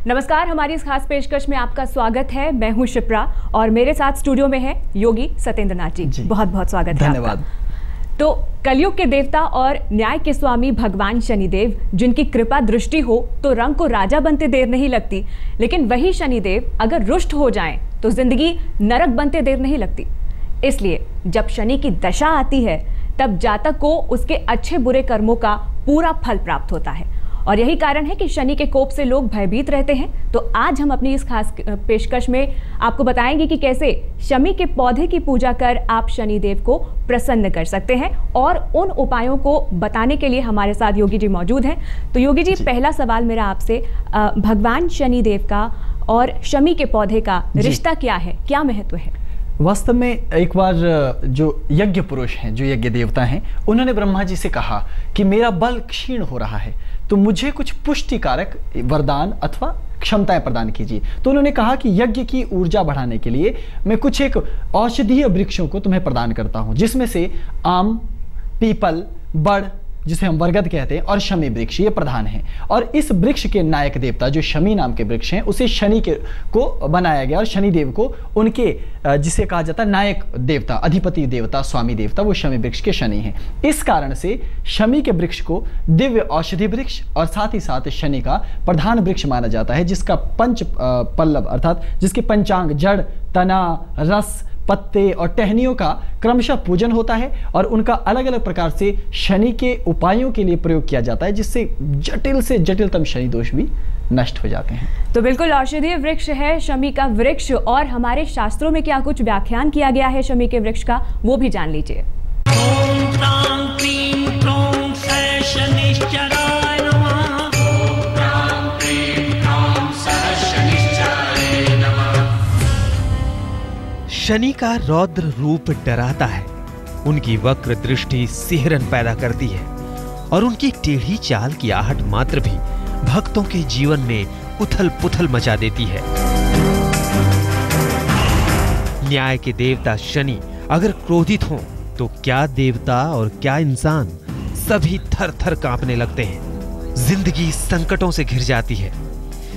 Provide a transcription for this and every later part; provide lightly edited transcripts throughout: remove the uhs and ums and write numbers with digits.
नमस्कार, हमारी इस खास पेशकश में आपका स्वागत है। मैं हूं शिप्रा और मेरे साथ स्टूडियो में है योगी सत्येंद्र नाथ जी। बहुत बहुत स्वागत है। धन्यवाद। तो कलयुग के देवता और न्याय के स्वामी भगवान शनिदेव, जिनकी कृपा दृष्टि हो तो रंग को राजा बनते देर नहीं लगती, लेकिन वही शनिदेव अगर रुष्ट हो जाएं तो जिंदगी नरक बनते देर नहीं लगती। इसलिए जब शनि की दशा आती है तब जातक को उसके अच्छे बुरे कर्मों का पूरा फल प्राप्त होता है और यही कारण है कि शनि के कोप से लोग भयभीत रहते हैं। तो आज हम अपनी इस खास पेशकश में आपको बताएंगे कि कैसे शमी के पौधे की पूजा कर आप शनिदेव को प्रसन्न कर सकते हैं, और उन उपायों को बताने के लिए हमारे साथ योगी जी मौजूद हैं। तो योगी जी, पहला सवाल मेरा आपसे, भगवान शनिदेव का और शमी के पौधे का रिश्ता क्या है, क्या महत्व है? वास्तव में एक बार जो यज्ञ पुरुष हैं, जो यज्ञ देवता हैं, उन्होंने ब्रह्मा जी से कहा कि मेरा बल क्षीण हो रहा है, तो मुझे कुछ पुष्टिकारक वरदान अथवा क्षमताएं प्रदान कीजिए। तो उन्होंने कहा कि यज्ञ की ऊर्जा बढ़ाने के लिए मैं कुछ एक औषधीय वृक्षों को तुम्हें प्रदान करता हूं, जिसमें से आम, पीपल, बड़ जिसे हम बरगद कहते हैं, और शमी वृक्ष ये प्रधान हैं। और इस वृक्ष के नायक देवता जो शमी नाम के वृक्ष हैं, उसे शनि को बनाया गया और शनिदेव को उनके जिसे कहा जाता है नायक देवता, अधिपति देवता, स्वामी देवता, वो शमी वृक्ष के शनि हैं। इस कारण से शमी के वृक्ष को दिव्य औषधि वृक्ष और साथ ही साथ शनि का प्रधान वृक्ष माना जाता है, जिसका पंच पल्लव अर्थात जिसके पंचांग जड़, तना, रस, पत्ते और टहनियों का क्रमशः पूजन होता है और उनका अलग अलग प्रकार से शनि के उपायों के लिए प्रयोग किया जाता है, जिससे जटिल से जटिलतम शनि दोष भी नष्ट हो जाते हैं। तो बिल्कुल औषधीय वृक्ष है शमी का वृक्ष, और हमारे शास्त्रों में क्या कुछ व्याख्यान किया गया है शमी के वृक्ष का, वो भी जान लीजिए। शनि का रौद्र रूप डराता है, उनकी वक्र दृष्टि सिहरन पैदा करती है और उनकी टेढ़ी चाल की आहट मात्र भी भक्तों के जीवन में उथल पुथल मचा देती है। न्याय के देवता शनि अगर क्रोधित हों तो क्या देवता और क्या इंसान सभी थर थर कांपने लगते हैं। जिंदगी संकटों से घिर जाती है।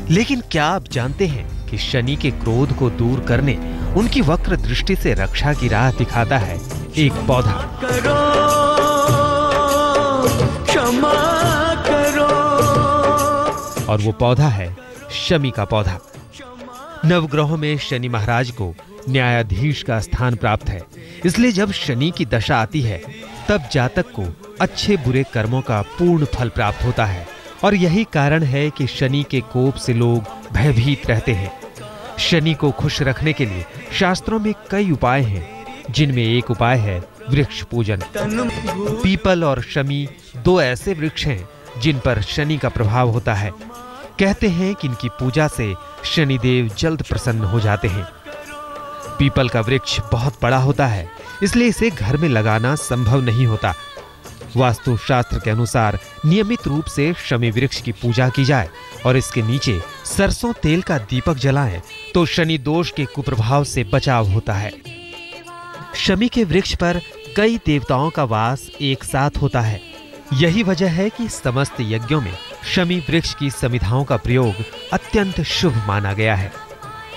लेकिन क्या आप जानते हैं कि शनि के क्रोध को दूर करने, उनकी वक्र दृष्टि से रक्षा की राह दिखाता है एक पौधा। करो, क्षमा करो। और वो पौधा है शमी का पौधा। नवग्रहों में शनि महाराज को न्यायाधीश का स्थान प्राप्त है, इसलिए जब शनि की दशा आती है तब जातक को अच्छे बुरे कर्मों का पूर्ण फल प्राप्त होता है। और यही कारण है कि शनि के कोप से लोग भयभीत रहते हैं। शनि को खुश रखने के लिए शास्त्रों में कई उपाय हैं, जिनमें एक उपाय है वृक्ष पूजन। पीपल और शमी दो ऐसे वृक्ष हैं जिन पर शनि का प्रभाव होता है। कहते हैं कि इनकी पूजा से शनिदेव जल्द प्रसन्न हो जाते हैं। पीपल का वृक्ष बहुत बड़ा होता है, इसलिए इसे घर में लगाना संभव नहीं होता। वास्तु शास्त्र के अनुसार नियमित रूप से शमी वृक्ष की पूजा की जाए और इसके नीचे सरसों तेल का दीपक जलाएं तो शनि दोष के कुप्रभाव से बचाव होता है। शमी के वृक्ष पर कई देवताओं का वास एक साथ होता है। यही वजह है कि समस्त यज्ञों में शमी वृक्ष की समिधाओं का प्रयोग अत्यंत शुभ माना गया है।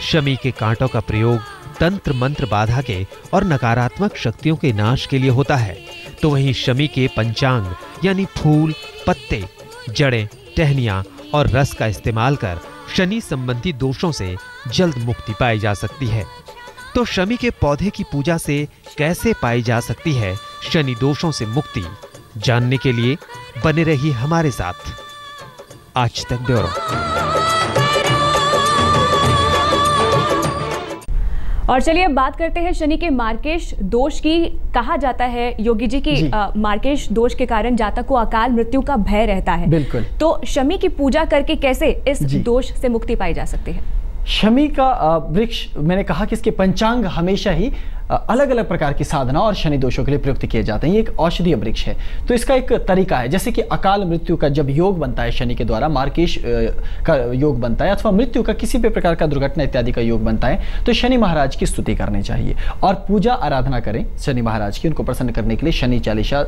शमी के कांटों का प्रयोग तंत्र मंत्र बाधा के और नकारात्मक शक्तियों के नाश के लिए होता है, तो वहीं शमी के पंचांग यानी फूल, पत्ते, जड़ें, टहनियां और रस का इस्तेमाल कर शनि संबंधी दोषों से जल्द मुक्ति पाई जा सकती है। तो शमी के पौधे की पूजा से कैसे पाई जा सकती है शनि दोषों से मुक्ति, जानने के लिए बने रहिए हमारे साथ। आज तक ब्यूरो। और चलिए अब बात करते हैं शनि के मार्केश दोष की। कहा जाता है योगी जी की मार्केश दोष के कारण जातक को अकाल मृत्यु का भय रहता है। बिल्कुल। तो शमी की पूजा करके कैसे इस दोष से मुक्ति पाई जा सकती है? शमी का वृक्ष, मैंने कहा कि इसके पंचांग हमेशा ही अलग अलग प्रकार की साधना और शनि दोषों के लिए प्रयुक्त किए जाते हैं। ये एक औषधीय वृक्ष है। तो इसका एक तरीका है, जैसे कि अकाल मृत्यु का जब योग बनता है शनि के द्वारा, मार्केश का योग बनता है, अथवा मृत्यु का किसी भी प्रकार का दुर्घटना इत्यादि का योग बनता है, तो शनि महाराज की स्तुति करनी चाहिए और पूजा आराधना करें शनि महाराज की। उनको प्रसन्न करने के लिए शनि चालीसा,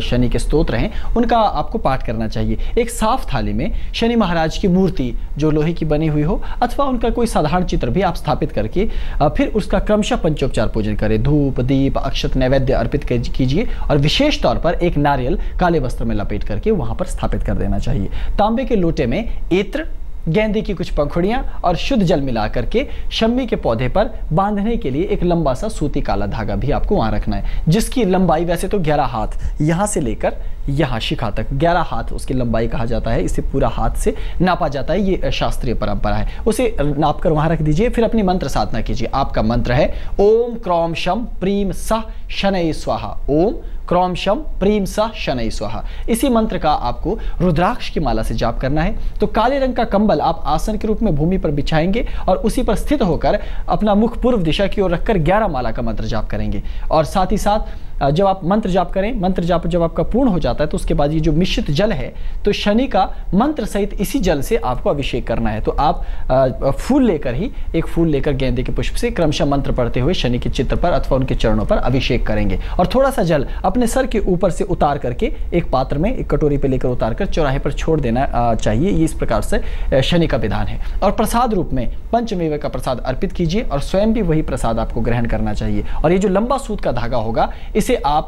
शनि के स्तोत्र हैं, उनका आपको पाठ करना चाहिए। एक साफ थाली में शनि महाराज की मूर्ति जो लोहे की बनी हुई हो अथवा उनका कोई साधारण चित्र भी आप स्थापित करके फिर उसका क्रमशः पंचोपचार पूजन करें। धूप, दीप, अक्षत, नैवेद्य अर्पित कीजिए और विशेष तौर पर एक नारियल काले वस्त्र में लपेट करके वहां पर स्थापित कर देना चाहिए। तांबे के लोटे में इत्र, गेंदे की कुछ पंखुड़ियां और शुद्ध जल मिला करके शम्मी के पौधे पर बांधने के लिए एक लंबा सा सूती काला धागा भी आपको वहां रखना है, जिसकी लंबाई वैसे तो 11 हाथ, यहां से लेकर यहां शिखा तक 11 हाथ उसकी लंबाई कहा जाता है। इसे पूरा हाथ से नापा जाता है, ये शास्त्रीय परंपरा है। उसे नाप कर वहां रख दीजिए। फिर अपनी मंत्र साधना कीजिए। आपका मंत्र है ओम क्रौम शम प्रीम सह शनै स्वाहा। ओम क्रौम शम प्रीम सह शनै स्वाहा। इसी मंत्र का आपको रुद्राक्ष की माला से जाप करना है। तो काले रंग का कंबल आप आसन के रूप में भूमि पर बिछाएंगे और उसी पर स्थित होकर अपना मुख पूर्व दिशा की ओर रखकर 11 माला का मंत्र जाप करेंगे। और साथ ही साथ जब आप मंत्र जाप करें, मंत्र जाप जब आपका पूर्ण हो जाता है तो उसके बाद ये जो मिश्रित जल है, तो शनि का मंत्र सहित इसी जल से आपको अभिषेक करना है। तो आप फूल लेकर ही, एक फूल लेकर गेंदे के पुष्प से क्रमशः मंत्र पढ़ते हुए शनि के चित्र पर अथवा उनके चरणों पर अभिषेक करेंगे। और थोड़ा सा जल अपने सर के ऊपर से उतार करके एक पात्र में, एक कटोरी पे लेकर उतार कर चौराहे पर छोड़ देना चाहिए। ये इस प्रकार से शनि का विधान है। और प्रसाद रूप में पंचमेवे का प्रसाद अर्पित कीजिए और स्वयं भी वही प्रसाद आपको ग्रहण करना चाहिए। और ये जो लंबा सूत का धागा होगा, इसे आप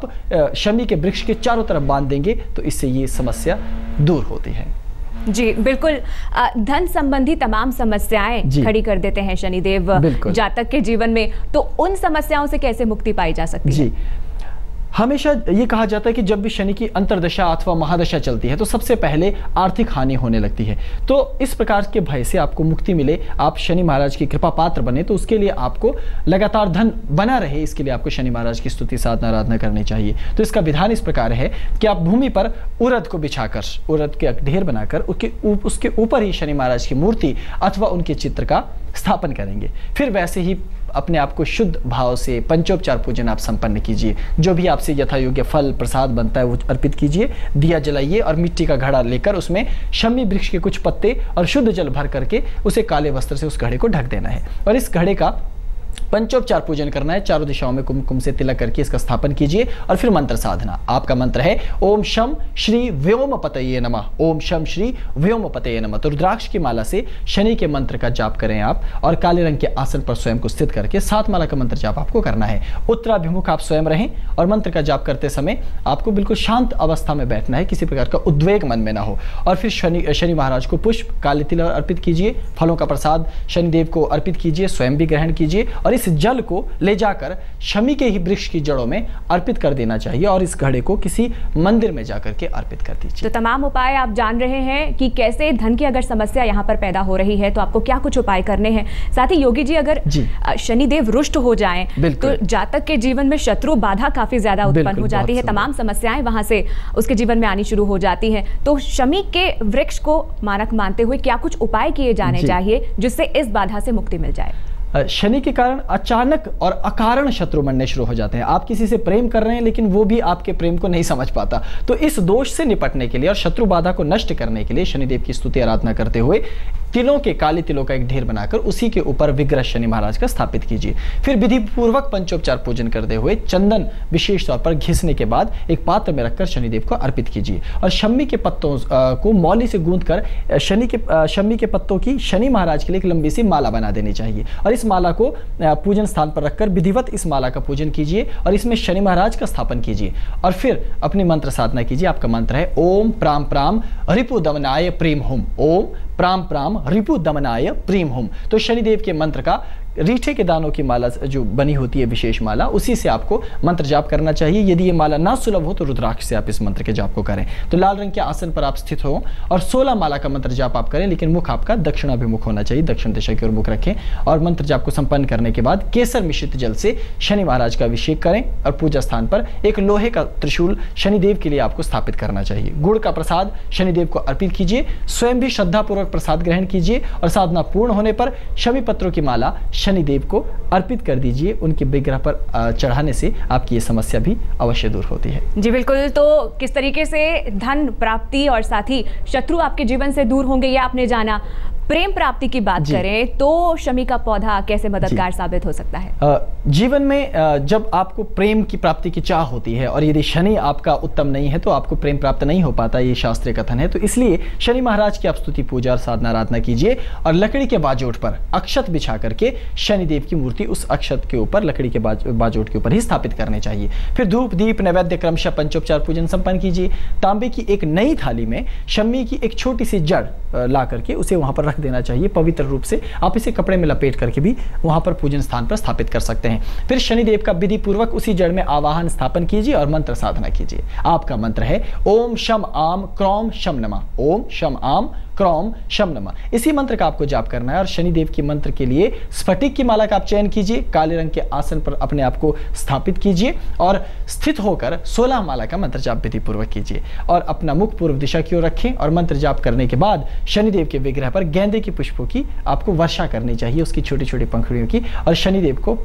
शमी के वृक्ष के चारों तरफ बांध देंगे तो इससे ये समस्या दूर होती है। जी बिल्कुल। धन संबंधी तमाम समस्याएं खड़ी कर देते हैं शनिदेव जातक के जीवन में, तो उन समस्याओं से कैसे मुक्ति पाई जा सकती है? जी, हमेशा ये कहा जाता है कि जब भी शनि की अंतर्दशा अथवा महादशा चलती है तो सबसे पहले आर्थिक हानि होने लगती है। तो इस प्रकार के भय से आपको मुक्ति मिले, आप शनि महाराज की कृपा पात्र बने, तो उसके लिए आपको लगातार धन बना रहे, इसके लिए आपको शनि महाराज की स्तुति साधना आराधना करनी चाहिए। तो इसका विधान इस प्रकार है कि आप भूमि पर उड़द को बिछाकर, उड़द के ढेर बनाकर उसके ऊपर ही शनि महाराज की मूर्ति अथवा उनके चित्र का स्थापन करेंगे। फिर वैसे ही अपने आप को शुद्ध भाव से पंचोपचार पूजन आप संपन्न कीजिए। जो भी आपसे यथा योग्य फल प्रसाद बनता है वो अर्पित कीजिए, दिया जलाइए और मिट्टी का घड़ा लेकर उसमें शमी वृक्ष के कुछ पत्ते और शुद्ध जल भर करके उसे काले वस्त्र से उस घड़े को ढक देना है और इस घड़े का पंचोपचार पूजन करना है। चारों दिशाओं में कुमकुम से तिलक करके इसका स्थापन कीजिए और फिर मंत्र साधना। आपका मंत्र है ओम शम श्री व्योमपतये नमः। ओम शम श्री व्योमपतये नमः। तो रुद्राक्ष की माला से शनि के मंत्र का जाप करें आप और काले रंग के आसन पर स्वयं को स्थित करके 7 माला का मंत्र जाप आपको करना है। उत्तराभिमुख आप स्वयं रहें और मंत्र का जाप करते समय आपको बिल्कुल शांत अवस्था में बैठना है, किसी प्रकार का उद्वेग मन में ना हो। और फिर शनि महाराज को पुष्प, काले तिल अर्पित कीजिए, फलों का प्रसाद शनिदेव को अर्पित कीजिए, स्वयं भी ग्रहण कीजिए और इस जल को ले जाकर शमी के ही वृक्ष की जड़ों में अर्पित कर देना चाहिए और इस घड़े को किसी मंदिर में जाकर के अर्पित कर दीजिए। तो तमाम उपाय आप जान रहे हैं कि कैसे धन की अगर समस्या यहाँ पर पैदा हो रही है तो आपको क्या कुछ उपाय करने हैं। साथ ही योगी जी, अगर शनिदेव रुष्ट हो जाएं तो जातक के जीवन में शत्रु बाधा काफी ज्यादा उत्पन्न हो जाती है, तमाम समस्याएं वहां से उसके जीवन में आनी शुरू हो जाती हैं। तो शमी के वृक्ष को मानक मानते हुए क्या कुछ उपाय किए जाने चाहिए जिससे इस बाधा से मुक्ति मिल जाए? शनि के कारण अचानक और अकारण शत्रु बनने शुरू हो जाते हैं। आप किसी से प्रेम कर रहे हैं लेकिन वो भी आपके प्रेम को नहीं समझ पाता। तो इस दोष से निपटने के लिए और शत्रु बाधा को नष्ट करने के लिए शनिदेव की स्तुति आराधना करते हुए तिलों के, काले तिलों का एक ढेर बनाकर उसी के ऊपर विग्रह शनि महाराज का स्थापित कीजिए। फिर विधि पूर्वक पंचोपचार पूजन करते हुए चंदन विशेष तौर पर घिसने के बाद एक पात्र में रखकर शनिदेव को अर्पित कीजिए और शमी के पत्तों को मौली से गूंथकर शमी के पत्तों की शनि महाराज के लिए एक लंबी सी माला बना देनी चाहिए और इस माला को पूजन स्थान पर रखकर विधिवत इस माला का पूजन कीजिए और इसमें शनि महाराज का स्थापन कीजिए और फिर अपनी मंत्र साधना कीजिए। आपका मंत्र है ओम प्राम प्राम रिपु दमनाय प्रीम हुम। ओम प्राम प्राम रिपु दमनाय प्रीम हुम। तो शनिदेव के मंत्र का रीठे के दानों की माला जो बनी होती है, विशेष माला, उसी से आपको मंत्र जाप करना चाहिए। यदि ये माला ना सुलभ हो तो रुद्राक्ष से आप इस मंत्र के जाप को करें। तो लाल रंग के आसन पर आप स्थित हो और 16 माला का मंत्र जाप आप करें, लेकिन मुख आपका दक्षिणाभिमुख होना चाहिए, दक्षिण दिशा की ओर मुख रखें और मंत्र जाप को संपन्न करने के बाद केसर मिश्रित जल से शनि महाराज का अभिषेक करें और पूजा स्थान पर एक लोहे का त्रिशूल शनिदेव के लिए आपको स्थापित करना चाहिए। गुड़ का प्रसाद शनिदेव को अर्पित कीजिए, स्वयं भी श्रद्धापूर्वक प्रसाद ग्रहण कीजिए और साधना पूर्ण होने पर शमी पत्रों की माला शनिदेव को अर्पित कर दीजिए। उनके विग्रह पर चढ़ाने से आपकी ये समस्या भी अवश्य दूर होती है। जी बिल्कुल। तो किस तरीके से धन प्राप्ति और साथ ही शत्रु आपके जीवन से दूर होंगे, ये आपने जाना। प्रेम प्राप्ति की बात करें तो शमी का पौधा कैसे मददगार साबित हो सकता है? जीवन में जब आपको प्रेम की प्राप्ति की चाह होती है और यदि शनि आपका उत्तम नहीं है तो आपको प्रेम प्राप्त नहीं हो पाता, ये शास्त्रीय कथन है। तो इसलिए शनि महाराज की आप स्तुति पूजा और साधना आराधना कीजिए और लकड़ी के बाजोट पर अक्षत बिछा करके शनिदेव की मूर्ति उस अक्षत के ऊपर, लकड़ी के बाजोट के ऊपर ही स्थापित करने चाहिए। फिर धूप दीप नैवेद्य क्रमशः पंचोपचार पूजन संपन्न कीजिए। तांबे की एक नई थाली में शमी की एक छोटी सी जड़ ला करके उसे वहां पर रख देना चाहिए पवित्र रूप से। आप इसे कपड़े में लपेट करके भी वहां पर पूजन स्थान पर स्थापित कर सकते हैं। फिर शनिदेव का विधि पूर्वक उसी जड़ में आवाहन स्थापन कीजिए और मंत्र साधना कीजिए। आपका मंत्र है ओम शम आम क्रौम शम नमः। ओम शम आम क्रौम शम नमः। इसी मंत्र का आपको जाप करना है और शनिदेव के मंत्र के लिए स्फटिक की माला का आप चयन कीजिए। काले रंग के आसन पर अपने आप को स्थापित कीजिए और स्थित होकर 16 माला का मंत्र जाप विधि पूर्वक कीजिए और अपना मुख पूर्व दिशा की ओर रखें। और मंत्र जाप करने के बाद शनिदेव के विग्रह पर गेंदे के पुष्पों की आपको वर्षा करनी चाहिए, उसकी छोटी छोटी पंखुड़ियों की। और शनिदेव को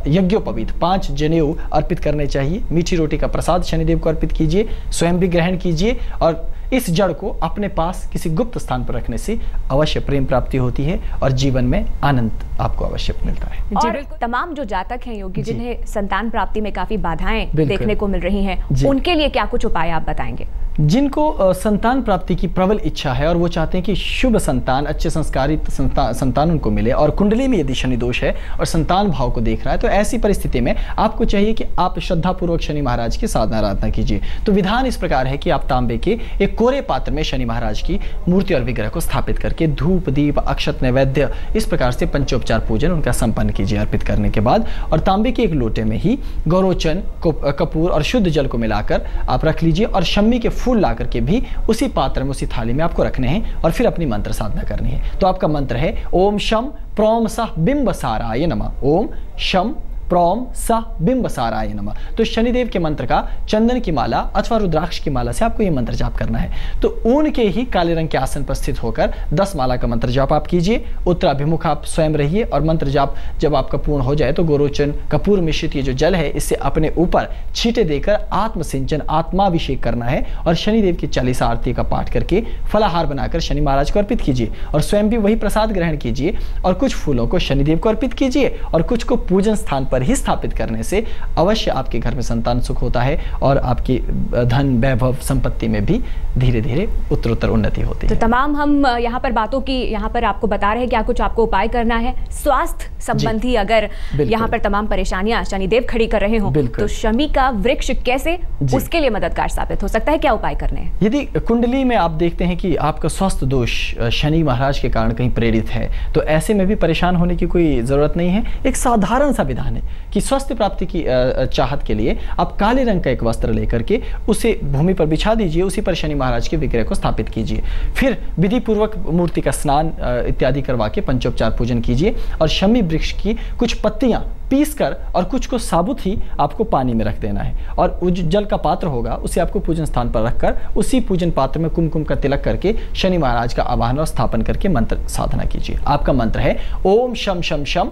यज्ञोपवीत 5 जनेऊ अर्पित करने चाहिए। मीठी रोटी का प्रसाद शनिदेव को अर्पित कीजिए, स्वयं भी ग्रहण कीजिए और इस जड़ को अपने पास किसी गुप्त स्थान पर रखने से अवश्य प्रेम प्राप्ति होती है और जीवन में आनंद आपको अवश्य मिलता है। और तमाम जो जातक हैं योगी, जिन्हें संतान प्राप्ति में काफी बाधाएं देखने को मिल रही हैं, उनके लिए क्या कुछ उपाय आप बताएंगे? जिनको संतान प्राप्ति की प्रबल इच्छा है और वो चाहते हैं कि शुभ संतान, अच्छे संस्कारित संतान उनको मिले और कुंडली में यदि शनि दोष है और संतान भाव को देख रहा है, तो ऐसी परिस्थिति में आपको चाहिए कि आप श्रद्धापूर्वक शनि महाराज की साधना आराधना कीजिए। तो विधान इस प्रकार है कि आप तांबे के एक कोरे पात्र में शनि महाराज की मूर्ति और विग्रह को स्थापित करके धूप दीप अक्षत नैवेद्य इस प्रकार से पंचोपचार पूजन उनका संपन्न कीजिए अर्पित करने के बाद। और तांबे के एक लोटे में ही गौरोचन कपूर और शुद्ध जल को मिलाकर आप रख लीजिए और शम्मी के फूल ला करके भी उसी पात्र में, उसी थाली में आपको रखने हैं और फिर अपनी मंत्र साधना करनी है। तो आपका मंत्र है ओम शम प्रोम सह बिंबसाराय नमः। ओम शम प्रोम सह बिंबसाराय नमः। तो शनिदेव के मंत्र का चंदन की माला अथवा रुद्राक्ष की माला से आपको ये मंत्र जाप करना है। तो ऊन के ही काले रंग के आसन पर स्थित होकर 10 माला का मंत्र जाप आप कीजिए। उत्तराभिमुख आप स्वयं रहिए और मंत्र जाप जब आपका पूर्ण हो जाए तो गोरोचन कपूर मिश्रित ये जो जल है इससे अपने ऊपर छींटे देकर आत्म सिंचन आत्माभिषेक करना है और शनिदेव की 40 आरती का पाठ करके फलाहार बनाकर शनि महाराज को अर्पित कीजिए और स्वयं भी वही प्रसाद ग्रहण कीजिए और कुछ फूलों को शनिदेव को अर्पित कीजिए और कुछ को पूजन स्थान पर ही स्थापित करने से अवश्य आपके घर में संतान सुख होता है और आपकी धन वैभव संपत्ति में भी धीरे धीरे उत्तरोत्तर उन्नति होती है। तो तमाम हम यहाँ पर बातों की यहाँ पर आपको बता रहे हैं, क्या कुछ आपको उपाय करना है स्वास्थ्य संबंधी। अगर यहाँ पर तमाम परेशानियां शनिदेव खड़ी कर रहे हो तो शमी का वृक्ष कैसे उसके लिए मददगार साबित हो सकता है, क्या उपाय करने हैं? यदि कुंडली में आप देखते हैं कि आपका स्वास्थ्य दोष शनि महाराज के कारण कहीं प्रेरित है तो ऐसे में भी परेशान होने की कोई जरूरत नहीं है। एक साधारण सा विधान है कि स्वास्थ्य प्राप्ति की चाहत के लिए आप काले रंग का एक वस्त्र लेकर के उसे भूमि पर बिछा दीजिए, उसी पर शनि महाराज के विग्रह को स्थापित कीजिए। फिर विधि पूर्वक मूर्ति का स्नान इत्यादि करवा के पंचोपचार पूजन कीजिए और शमी वृक्ष की कुछ पत्तियां पीस कर और कुछ को साबुत ही आपको पानी में रख देना है और जल का पात्र होगा उसे आपको पूजन स्थान पर रखकर उसी पूजन पात्र में कुमकुम का तिलक करके शनि महाराज का आवाहन और स्थापन करके मंत्र साधना कीजिए। आपका मंत्र है ओम शम शम शम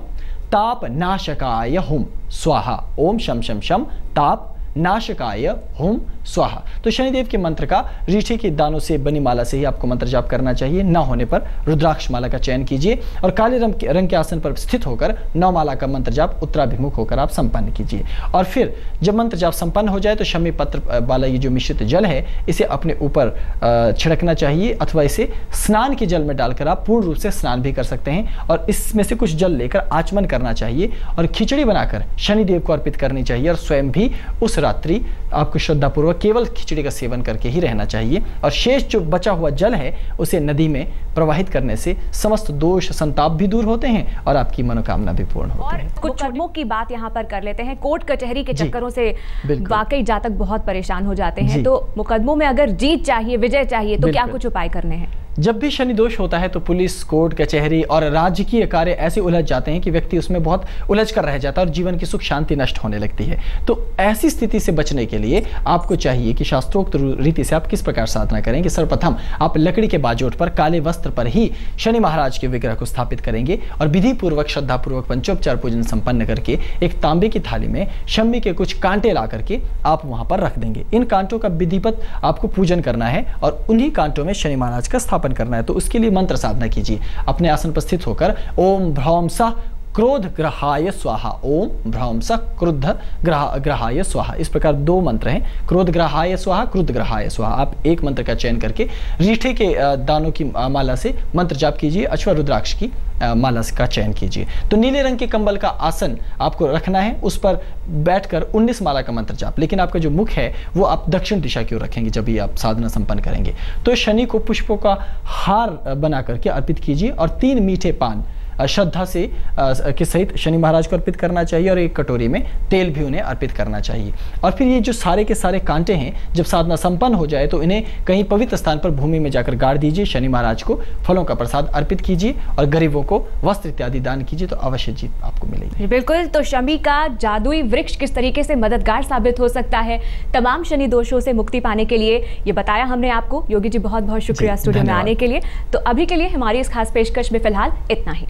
ताप नाशकाय हुम स्वाहा। ओम शम शम शम ताप नाशकाय हुम स्वाहा। तो शनिदेव के मंत्र का रीठे के दानों से बनी माला से ही आपको मंत्र जाप करना चाहिए। न होने पर रुद्राक्ष माला का चयन कीजिए और काले रंग के आसन पर स्थित होकर 9 माला का मंत्र जाप उत्तराभिमुख होकर आप संपन्न कीजिए। और फिर जब मंत्र जाप संपन्न हो जाए तो शमी पत्र वाला ये जो मिश्रित जल है इसे अपने ऊपर छिड़कना चाहिए अथवा इसे स्नान के जल में डालकर आप पूर्ण रूप से स्नान भी कर सकते हैं और इसमें से कुछ जल लेकर आचमन करना चाहिए और खिचड़ी बनाकर शनिदेव को अर्पित करनी चाहिए और स्वयं भी उस रात्रि आपको श्रद्धापूर्वक केवल खिचड़ी का सेवन करके ही रहना चाहिए और शेष जो बचा हुआ जल है उसे नदी में प्रवाहित करने से समस्त दोष संताप भी दूर होते हैं और आपकी मनोकामना भी पूर्ण होती है। कुछ मुकदमों की बात यहाँ पर कर लेते हैं। कोर्ट कचहरी के चक्करों से वाकई जातक बहुत परेशान हो जाते हैं, तो मुकदमों में अगर जीत चाहिए, विजय चाहिए, तो क्या कुछ उपाय करने हैं? जब भी शनि दोष होता है तो पुलिस, कोर्ट कचहरी और राजकीय कार्य ऐसे उलझ जाते हैं कि व्यक्ति उसमें बहुत उलझ कर रह जाता है और जीवन की सुख शांति नष्ट होने लगती है। तो ऐसी स्थिति से बचने के लिए आपको चाहिए कि शास्त्रोक्त रीति से आप किस प्रकार साधना करें कि सर्वप्रथम आप लकड़ी के बाजोट पर काले वस्त्र पर ही शनि महाराज के विग्रह को स्थापित करेंगे और विधि पूर्वक श्रद्धा पूर्वक पंचोपचार पूजन संपन्न करके एक तांबे की थाली में शमी के कुछ कांटे ला करके आप वहां पर रख देंगे। इन कांटों का विधिवत आपको पूजन करना है और उन्हीं कांटों में शनि महाराज का स्थापन करना है। तो उसके लिए मंत्र साधना कीजिए। अपने आसन पर स्थित होकर ओम भ्रौम सः क्रोध ग्रहाय स्वाहा, ओम भ्रौम सः क्रुद्ध ग्रहाय स्वाहा, इस प्रकार 2 मंत्र हैं, क्रोध ग्रहाय स्वाहा, क्रुद्ध ग्रहाय स्वाहा। आप एक मंत्र का चयन करके रीठे के दानों की माला से मंत्र जाप कीजिए, अथवा रुद्राक्ष की माला का चयन कीजिए। तो नीले रंग के कंबल का आसन आपको रखना है, उस पर बैठकर 19 माला का मंत्र जाप, लेकिन आपका जो मुख है वो आप दक्षिण दिशा की ओर रखेंगे जब भी आप साधना संपन्न करेंगे। तो शनि को पुष्पों का हार बना करके अर्पित कीजिए और 3 मीठे पान श्रद्धा से के सहित शनि महाराज को अर्पित करना चाहिए और एक कटोरी में तेल भी उन्हें अर्पित करना चाहिए। और फिर ये जो सारे के सारे कांटे हैं, जब साधना संपन्न हो जाए तो इन्हें कहीं पवित्र स्थान पर भूमि में जाकर गाड़ दीजिए। शनि महाराज को फलों का प्रसाद अर्पित कीजिए और गरीबों को वस्त्र इत्यादि दान कीजिए, तो अवश्य जीत आपको मिलेगी। बिल्कुल। तो शमी का जादुई वृक्ष किस तरीके से मददगार साबित हो सकता है तमाम शनि दोषों से मुक्ति पाने के लिए, ये बताया हमने आपको। योगी जी बहुत बहुत शुक्रिया स्टूडियो में आने के लिए। तो अभी के लिए हमारी इस खास पेशकश में फिलहाल इतना ही।